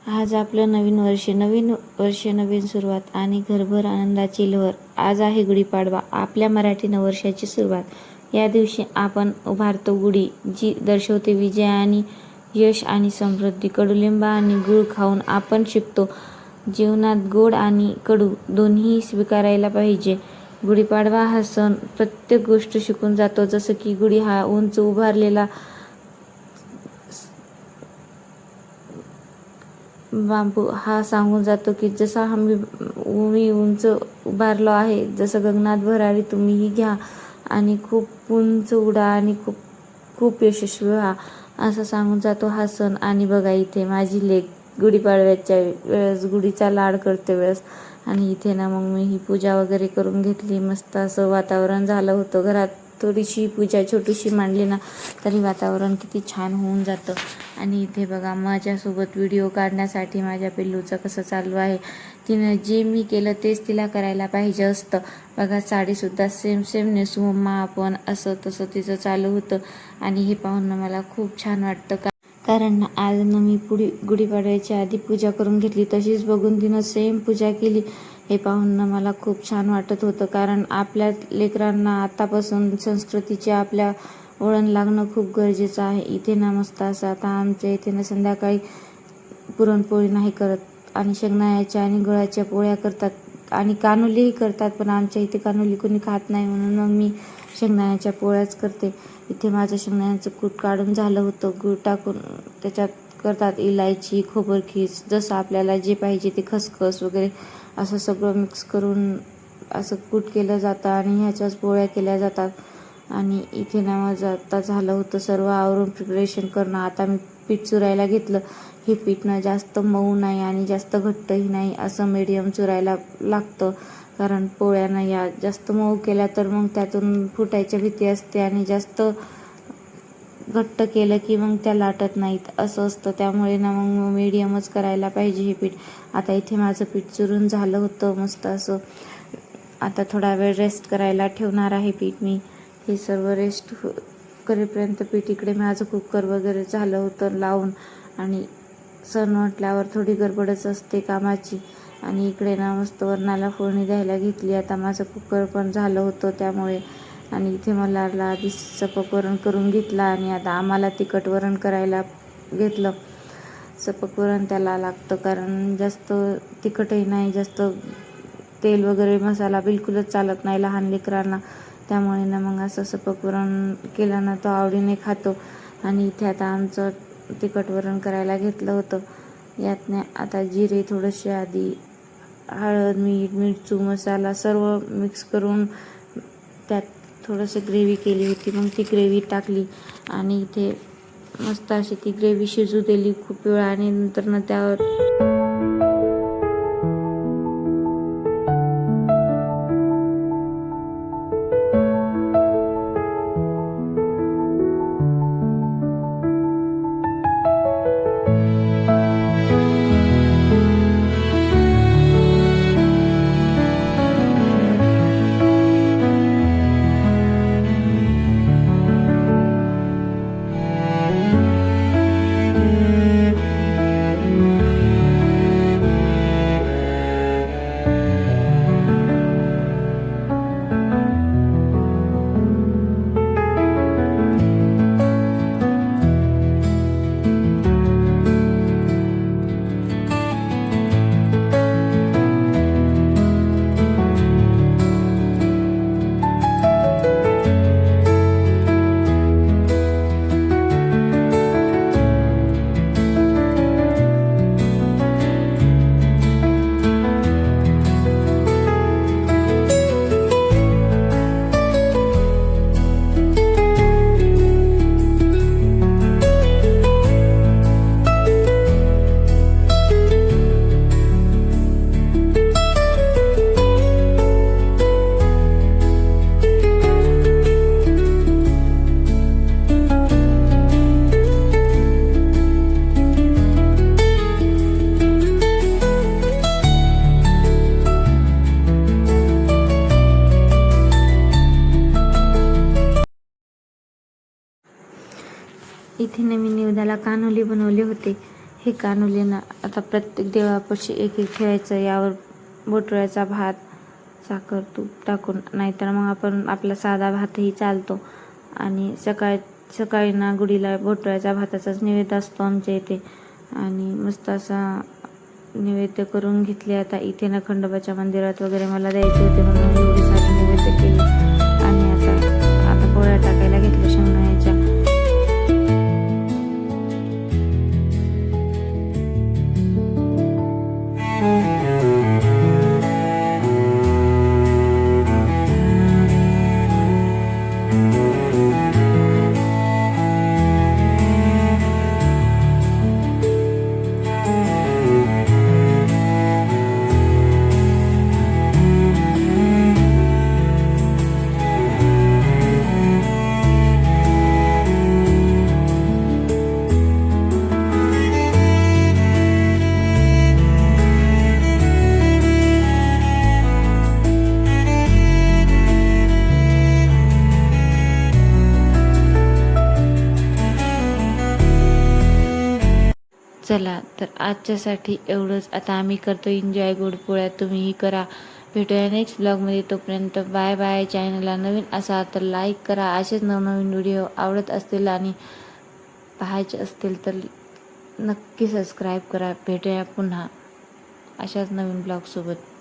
आज आपलं नवीन वर्ष, नवीन सुरुवात आणि घरभर आनंदाची लहर. आज आहे गुढीपाडवा, आपल्या मराठी नववर्षाची सुरुवात. या दिवशी आपण उभारतो गुढी, जी दर्शवते विजय आणि यश आणि समृद्धी. कडुलिंब आणि गूळ खाऊन आपण शिकतो, जीवनात गोड आणि कडू दोन्ही स्वीकारायला पाहिजे. गुढीपाडवा हा सण प्रत्येक गोष्ट शिकून जातो, जसं की गुढी हा उंच उभारलेला बांबू हा सांगून जातो की जसा मी उंच उभारलो आहे, जसं गगनात भरारी तुम्हीही घ्या आणि खूप उंच उडा आणि खूप खूप यशस्वी व्हा, असं सांगून जातो हा सण. आणि बघा इथे माझी लेक गुढीपाडव्याच्या वेळेस गुढीचा लाड करते वेळेस, आणि इथे ना मग मी ही पूजा वगैरे करून घेतली. मस्त असं वातावरण झालं होतं. घरात थोडीशी पूजा छोटीशी मांडली ना तरी वातावरण किती छान होऊन जातं. आणि इथे बघा माझ्यासोबत व्हिडिओ काढण्यासाठी माझ्या पिल्लूचं कसं चालू आहे. तिनं जे मी केलं तेच तिला करायला पाहिजे असतं. बघा साडीसुद्धा सेम नेसू मम्मा आपण, असं तसं तिचं चालू होतं. आणि हे पाहून ना मला खूप छान वाटतं, कारण आज ना मी गुढीपाडव्याच्या आधी पूजा करून घेतली, तशीच बघून तिनं सेम पूजा केली. हे पाहून ना मला खूप छान वाटत होतं, कारण आपल्या लेकरांना आतापासून संस्कृतीचे आपल्या वळण लागणं खूप गरजेचं आहे. इथे ना मस्त असं आता आमच्या इथे ना संध्याकाळी पुरणपोळी नाही करत, आणि शेंगदाण्याच्या आणि गुळाच्या पोळ्या करतात आणि कानुलीही करतात, पण आमच्या इथे कानुली कोणी खात नाही, म्हणून मग मी शेंगदाण्याच्या पोळ्याच करते. इथे माझं शेंगदाण्याचं कूट काढून झालं होतं. गूळ टाकून त्याच्यात करतात इलायची, खोबरखीस, जसं आपल्याला जे पाहिजे ते, खसखस वगैरे असं सगळं मिक्स करून असं कूट केलं जातं आणि ह्याच्याच पोळ्या केल्या जातात. आणि इथे ना माझं आता झालं होतं सर्व आवरून प्रिपरेशन करणं. आता मी पीठ चुरायला घेतलं. हे पीठ ना जास्त मऊ नाही आणि जास्त घट्टही नाही, असं मीडियम चुरायला लागतं, कारण पोळ्यांना या जास्त मऊ केल्या तर मग त्यातून फुटायची भीती असते, आणि जास्त घट्ट केलं की मग त्या लाटत नाहीत, असं असतं. त्यामुळे ना मग मीडियमच करायला पाहिजे हे पीठ. आता इथे माझं पीठ चुरून झालं होतं मस्त असं. आता थोडा वेळ रेस्ट करायला ठेवणार आहे पीठ मी. हे सर्व रेस्ट करेपर्यंत पीठ इकडे माझं कुकर वगैरे झालं होतं लावून. आणि सण म्हटल्यावर थोडी गडबडच असते कामाची. आणि इकडे ना मस्त वरणाला फोडणी द्यायला घेतली. आता माझं कुकर पण झालं होतं त्यामुळे. आणि इथे मला आधी सपक वरण करून घेतला, आणि आता आम्हाला तिखट वरण करायला घेतलं. सपक वरण त्याला लागतं, कारण जास्त तिखटही नाही, जास्त तेल वगैरे मसाला बिलकुलच चालत नाही लहान लेकरांना. त्यामुळे ना मग असं सपक वरण केलं ना तो आवडीने खातो. आणि इथे आता आमचं तिखट वरण करायला घेतलं होतं. यातने आता जिरे थोडेसे, आधी हळद, मीठ, मिरचू, मसाला सर्व मिक्स करून त्यात थोडंसं ग्रेव्ही केली होती. मग ती ग्रेव्ही टाकली आणि इथे मस्त अशी ती ग्रेव्ही शिजू दिली खूप वेळ. आणि नंतर ना त्यावर इथे मी निवेदाला कानोली बनवले होते. हे कानुलीनं आता प्रत्येक देवापाशी एक एक ठेवायचं. यावर बोटळ्याचा भात, साखर, तूप टाकून, नाहीतर मग आपण आपला साधा भातही चालतो. आणि सकाळी ना गुढीला बोटळ्याच्या भाताचाच नैवेद्य असतो आमच्या इथे. आणि मस्त असा नैवेद्य करून घेतले. आता इथे ना खंडोबाच्या मंदिरात वगैरे मला द्यायचे होते म्हणून मी एवढी सारी नैवेद्य केली. आणि आता पोळ्या टाकायला घेतल्या शेंगदाण्याच्या. चला तर आजच्यासाठी एवढंच. आता आम्ही करतो एन्जॉय गोड पोळ्या, तुम्हीही करा. भेटूया नेक्स्ट ब्लॉगमध्ये. तोपर्यंत बाय बाय. चॅनलला नवीन असाल तर लाईक करा. असेच नवनवीन व्हिडिओ आवडत असतील आणि पाहायचे असतील तर नक्की सबस्क्राईब करा. भेटूया पुन्हा अशाच नवीन ब्लॉगसोबत.